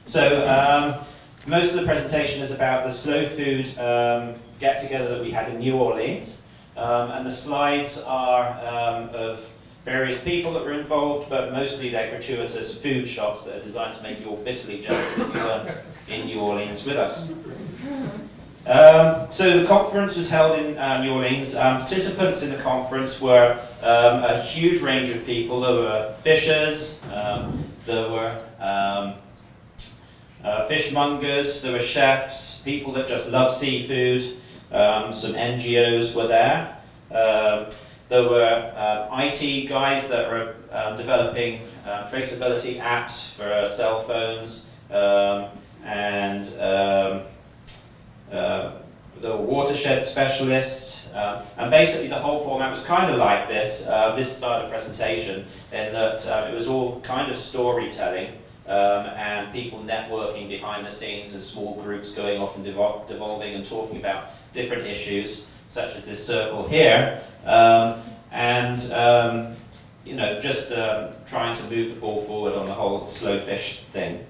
So most of the presentation is about the slow food get-together that we had in New Orleans. And the slides are of various people that were involved, but mostly they're gratuitous food shots that are designed to make you all bitterly jealous that you weren't in New Orleans with us. So the conference was held in New Orleans. Participants in the conference were a huge range of people. There were fishers, there were fishmongers, there were chefs, people that just love seafood, some NGOs were there. There were IT guys that were developing traceability apps for cell phones, and there were watershed specialists, and basically the whole format was kind of like this. This style of presentation, in that it was all kind of storytelling, and people networking behind the scenes and small groups going off and devolving and talking about different issues, such as this circle here, and you know, just trying to move the ball forward on the whole slow fish thing.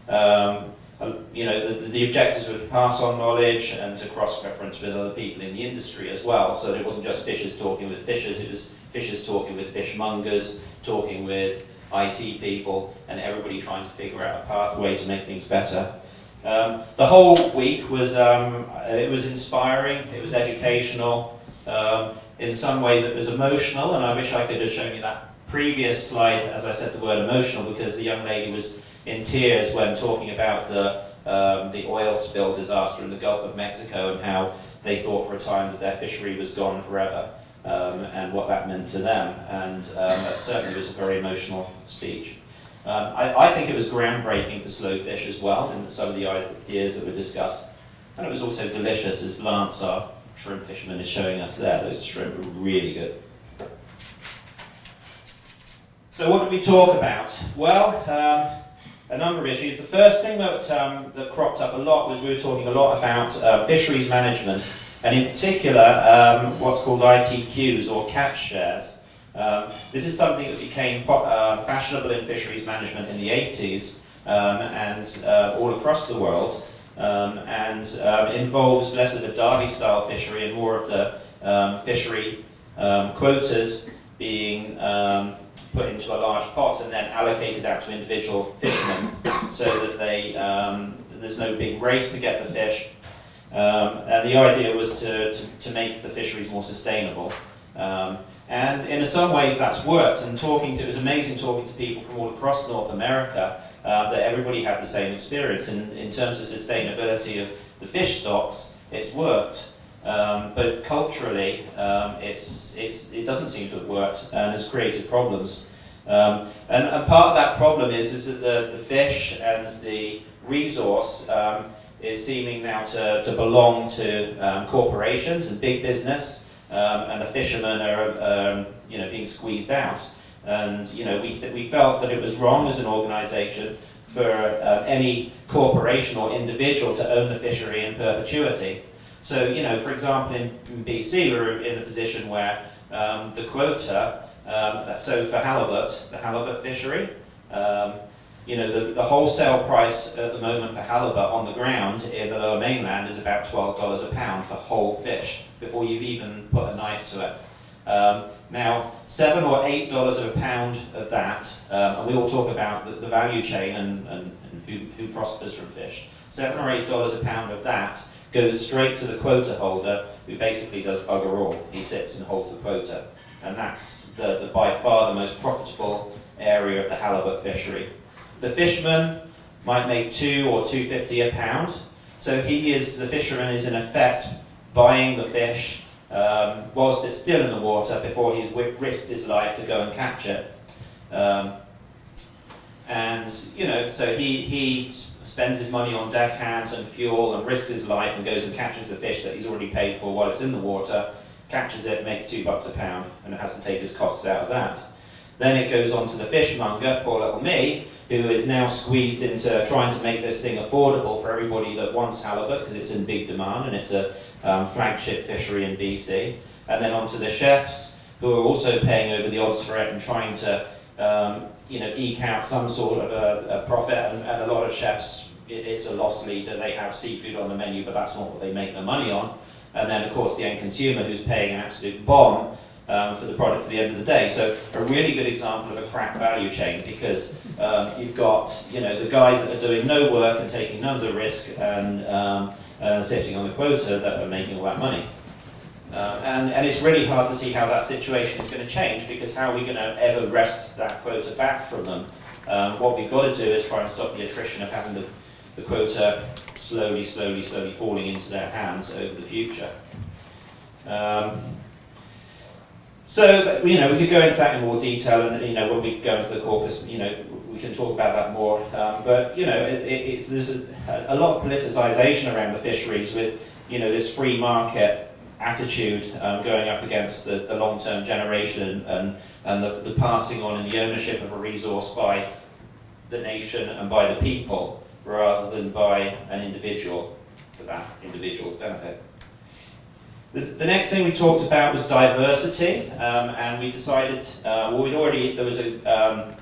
You know, the objectives were to pass on knowledge and to cross-reference with other people in the industry as well. So it wasn't just fishers talking with fishers, it was fishers talking with fishmongers, talking with IT people, and everybody trying to figure out a pathway to make things better. The whole week was, it was inspiring, it was educational, in some ways it was emotional, and I wish I could have shown you that previous slide as I said the word emotional, because the young lady was in tears when talking about the oil spill disaster in the Gulf of Mexico and how they thought for a time that their fishery was gone forever, and what that meant to them, and that certainly was a very emotional speech. I think it was groundbreaking for slow fish as well, in some of the ideas that were discussed, and it was also delicious, as Lance, our shrimp fisherman, is showing us there. Those shrimp were really good. So what did we talk about? Well, a number of issues. The first thing that, that cropped up a lot was we were talking a lot about fisheries management, and in particular what's called ITQs, or catch shares. This is something that became fashionable in fisheries management in the 80s and all across the world, and involves less of a Darby-style fishery and more of the fishery quotas being put into a large pot and then allocated out to individual fishermen, so that they, there's no big race to get the fish. And the idea was to make the fisheries more sustainable. And in some ways that's worked, and it was amazing talking to people from all across North America, that everybody had the same experience. In terms of sustainability of the fish stocks, it's worked. But culturally, it doesn't seem to have worked, and has created problems. And part of that problem is that the fish and the resource is seeming now to belong to corporations and big business, and the fishermen are you know, being squeezed out. And you know, we felt that it was wrong as an organisation for any corporation or individual to own the fishery in perpetuity. So, you know, for example, in BC, we were in a position where the quota, so for halibut, the halibut fishery, you know, the wholesale price at the moment for halibut on the ground in the Lower Mainland is about $12 a pound for whole fish, before you've even put a knife to it. Now, $7 or $8 a pound of that, and we all talk about the value chain and who prospers from fish. $7 or $8 a pound of that goes straight to the quota holder, who basically does bugger all. He sits and holds the quota. And that's by far the most profitable area of the halibut fishery. The fisherman might make $2 or $2.50 a pound. So the fisherman is in effect buying the fish whilst it's still in the water before he's risked his life to go and catch it. And you know, so he spends his money on deckhands and fuel and risks his life and goes and catches the fish that he's already paid for while it's in the water, catches it, makes $2 a pound, and has to take his costs out of that. Then it goes on to the fishmonger, poor little me, who is now squeezed into trying to make this thing affordable for everybody that wants halibut, because it's in big demand and it's a flagship fishery in BC. And then on to the chefs, who are also paying over the odds for it and trying to eke out some sort of a profit, and a lot of chefs, it's a loss leader. They have seafood on the menu, but that's not what they make their money on. And then, of course, the end consumer who's paying an absolute bomb for the product at the end of the day. So a really good example of a crap value chain, because you've got the guys that are doing no work and taking none of the risk and sitting on the quota that are making all that money. And it's really hard to see how that situation is going to change, because how are we going to ever wrest that quota back from them? What we've got to do is try and stop the attrition of having the quota slowly falling into their hands over the future. So we could go into that in more detail, and when we go into the caucus, we can talk about that more. But there's a lot of politicization around the fisheries, with this free market attitude going up against the long-term generation and the passing on and the ownership of a resource by the nation and by the people, rather than by an individual for that individual's benefit. The next thing we talked about was diversity, and we decided, there was a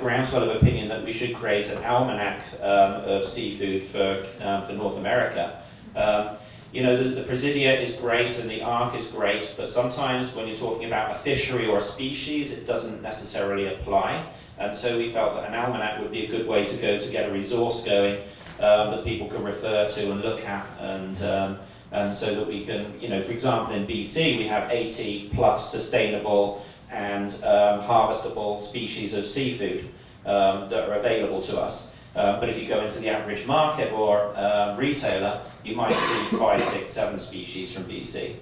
groundswell of opinion that we should create an almanac of seafood for North America. The Presidia is great and the ARC is great, but sometimes when you're talking about a fishery or a species, it doesn't necessarily apply. And so we felt that an almanac would be a good way to go to get a resource going that people can refer to and look at, and so that we can, for example, in BC we have 80 plus sustainable and harvestable species of seafood that are available to us. But if you go into the average market or retailer, you might see 5, 6, 7 species from BC.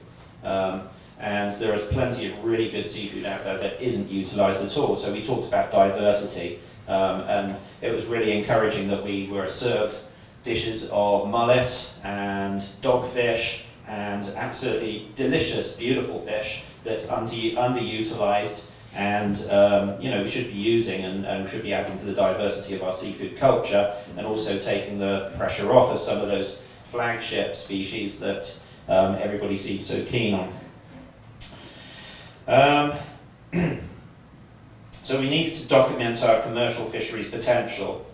And there is plenty of really good seafood out there that isn't utilised at all. So we talked about diversity, and it was really encouraging that we were served dishes of mullet and dogfish and absolutely delicious, beautiful fish that's underutilised, and we should be using and should be adding to the diversity of our seafood culture, and also taking the pressure off of some of those flagship species that everybody seems so keen on. So we needed to document our commercial fisheries potential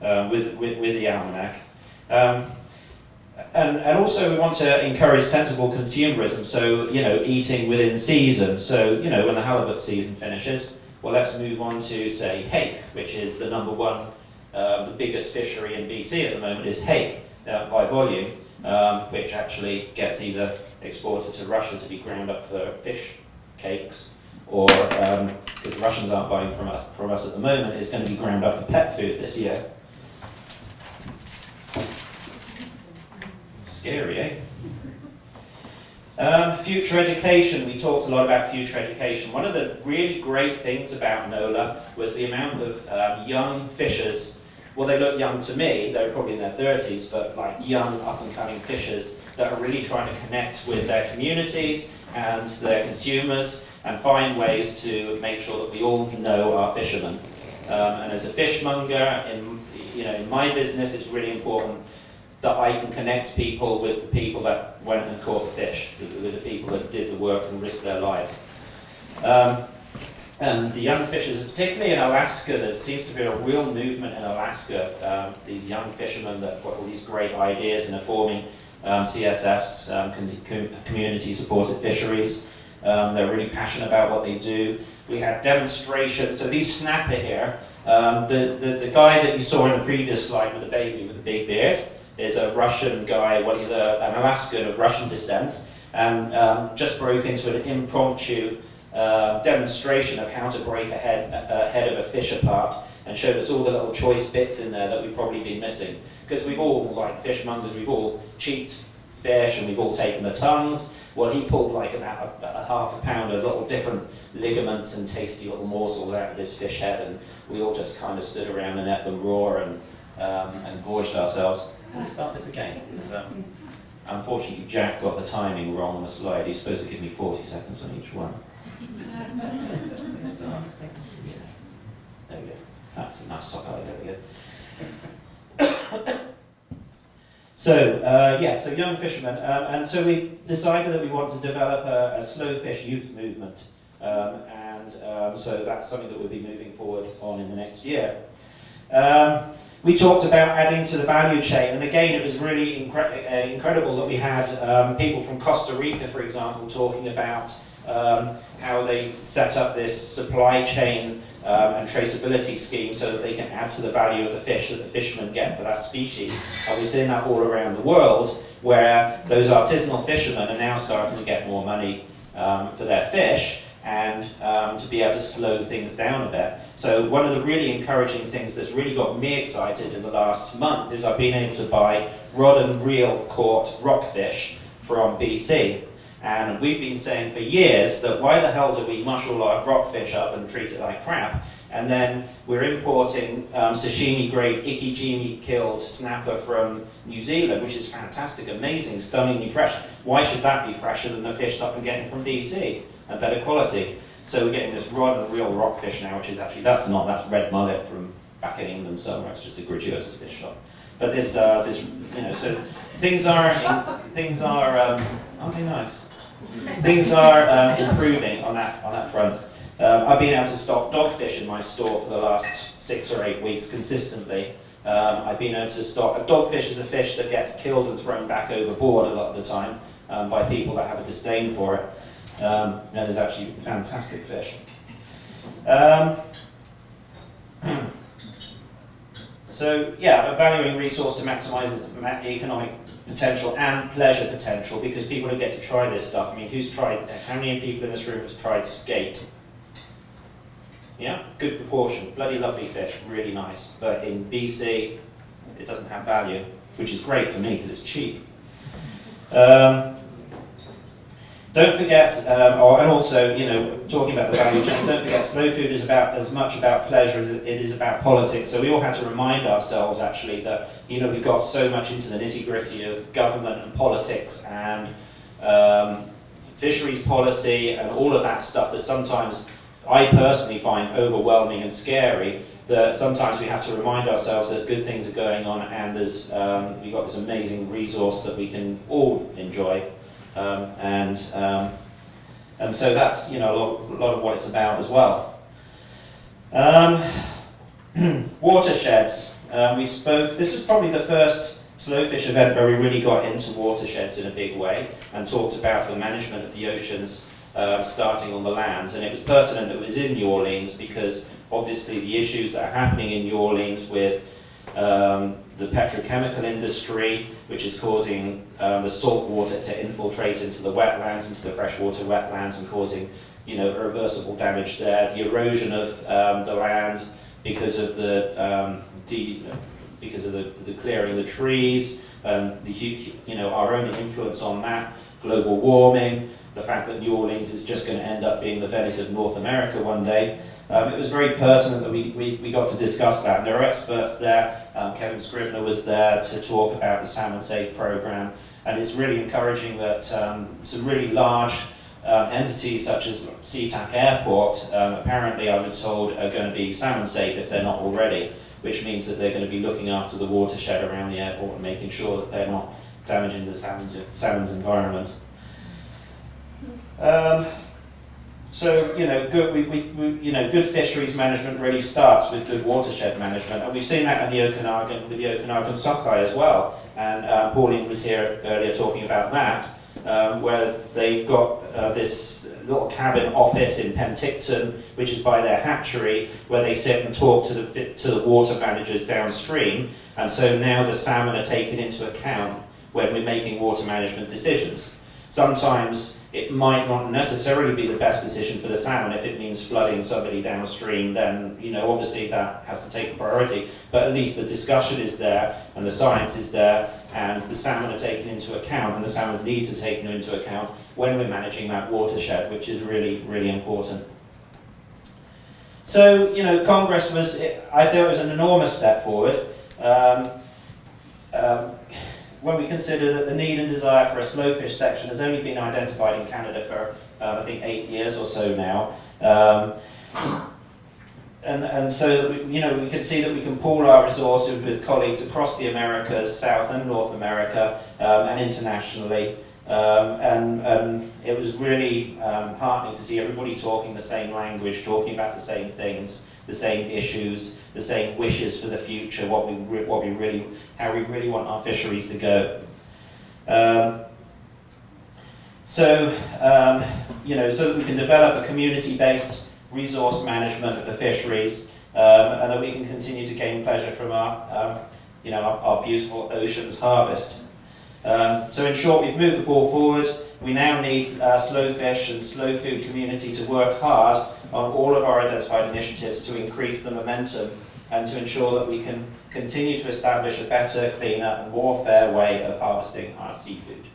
with the almanac. And also we want to encourage sensible consumerism, so eating within season. So when the halibut season finishes, well, let's move on to, say, hake, which is the number one, the biggest fishery in BC at the moment is hake by volume, which actually gets either exported to Russia to be ground up for fish cakes, or because the Russians aren't buying from us at the moment, it's going to be ground up for pet food this year. Scary, eh? Future education. We talked a lot about future education. One of the really great things about NOLA was the amount of young fishers. Well, they look young to me, they're probably in their 30s, but like young up-and-coming fishers that are really trying to connect with their communities and their consumers and find ways to make sure that we all know our fishermen. And as a fishmonger, in my business, it's really important that I can connect people with the people that went and caught the fish, with the people that did the work and risked their lives. And the young fishers, particularly in Alaska, there seems to be a real movement in Alaska. These young fishermen that have got all these great ideas and are forming CSFs, community-supported fisheries. They're really passionate about what they do. We had demonstrations. So these snapper here, the guy that you saw in the previous slide with the baby with the big beard is a Russian guy. Well, he's an Alaskan of Russian descent, and just broke into an impromptu demonstration of how to break a head of a fish apart, and showed us all the little choice bits in there that we've probably been missing. Because we've all, like fishmongers, we've all cheaped fish and we've all taken the tongues. Well, he pulled like about a half a pound of little different ligaments and tasty little morsels out of this fish head, and we all just kind of stood around and let them raw and gorged ourselves. Can we start this again? Unfortunately, Jack got the timing wrong on the slide. He's supposed to give me 40 seconds on each one. There we go. That's a nice sock eye. There we go. So young fishermen, and so we decided that we want to develop a slow fish youth movement, and and so that's something that we'll be moving forward on in the next year. We talked about adding to the value chain, and again, it was really incredible that we had people from Costa Rica, for example, talking about how they set up this supply chain and traceability scheme so that they can add to the value of the fish that the fishermen get for that species. And we're seeing that all around the world, where those artisanal fishermen are now starting to get more money for their fish, and to be able to slow things down a bit. So one of the really encouraging things that's really got me excited in the last month is I've been able to buy rod and reel caught rockfish from BC. And we've been saying for years that why the hell do we mush all our rockfish up and treat it like crap? And then we're importing sashimi grade ikijimi killed snapper from New Zealand, which is fantastic, amazing, stunningly fresh. Why should that be fresher than the fish that I'm getting from BC and better quality? So we're getting this rod and reel rockfish now, which is actually, that's red mullet from back in England somewhere. It's just a gratuitous fish shop. But this you know, so things are aren't they nice? Things are improving on that front. I've been able to stock dogfish in my store for the last 6 or 8 weeks consistently. I've been able to stock, a dogfish is a fish that gets killed and thrown back overboard a lot of the time by people that have a disdain for it. And it's actually fantastic fish. So yeah, valuing resource to maximise economic potential and pleasure potential, because people don't get to try this stuff. I mean, how many people in this room have tried skate? Yeah, good proportion, bloody lovely fish, really nice. But in BC, it doesn't have value, which is great for me because it's cheap. Don't forget, and also, you know, talking about the value chain, don't forget slow food is as much about pleasure as it is about politics. So we all had to remind ourselves, actually, that, you know, we got so much into the nitty-gritty of government and politics and fisheries policy and all of that stuff that sometimes I personally find overwhelming and scary, that sometimes we have to remind ourselves that good things are going on, and there's we've got this amazing resource that we can all enjoy. And so that's, you know, a lot of what it's about as well. Watersheds. We spoke, this was probably the first Slowfish event where we really got into watersheds in a big way and talked about the management of the oceans starting on the land. And it was pertinent that it was in New Orleans because obviously the issues that are happening in New Orleans with the petrochemical industry, which is causing the salt water to infiltrate into the wetlands, into the freshwater wetlands, and causing, you know, irreversible damage there. The erosion of the land because of the clearing of the trees, you know, our own influence on that, global warming, the fact that New Orleans is just going to end up being the Venice of North America one day. It was very pertinent that we got to discuss that, and there are experts there. Kevin Scribner was there to talk about the Salmon Safe program, and it's really encouraging that some really large entities such as SeaTac Airport, apparently I was told, are going to be salmon safe if they're not already, which means that they're going to be looking after the watershed around the airport and making sure that they're not damaging the salmon's environment. So, you know, good fisheries management really starts with good watershed management, and we've seen that in the Okanagan, with the Okanagan sockeye as well. And Pauline was here earlier talking about that, where they've got this little cabin office in Penticton, which is by their hatchery, where they sit and talk to the water managers downstream. And so now the salmon are taken into account when we're making water management decisions. Sometimes it might not necessarily be the best decision for the salmon. If it means flooding somebody downstream, then, you know, obviously that has to take a priority. But at least the discussion is there, and the science is there, and the salmon are taken into account, and the salmon's needs are taken into account when we're managing that watershed, which is really, really important. So, you know, Congress was, I thought it was an enormous step forward. When we consider that the need and desire for a slowfish section has only been identified in Canada for, I think, 8 years or so now. And so, you know, we can see that we can pool our resources with colleagues across the Americas, South and North America, and internationally. And it was really heartening to see everybody talking the same language, talking about the same things, the same issues, the same wishes for the future, how we really want our fisheries to go. So that we can develop a community-based resource management of the fisheries, and that we can continue to gain pleasure from our beautiful oceans harvest. So in short, we've moved the ball forward. We now need slow fish and slow food community to work hard on all of our identified initiatives to increase the momentum and to ensure that we can continue to establish a better, cleaner and more fair way of harvesting our seafood.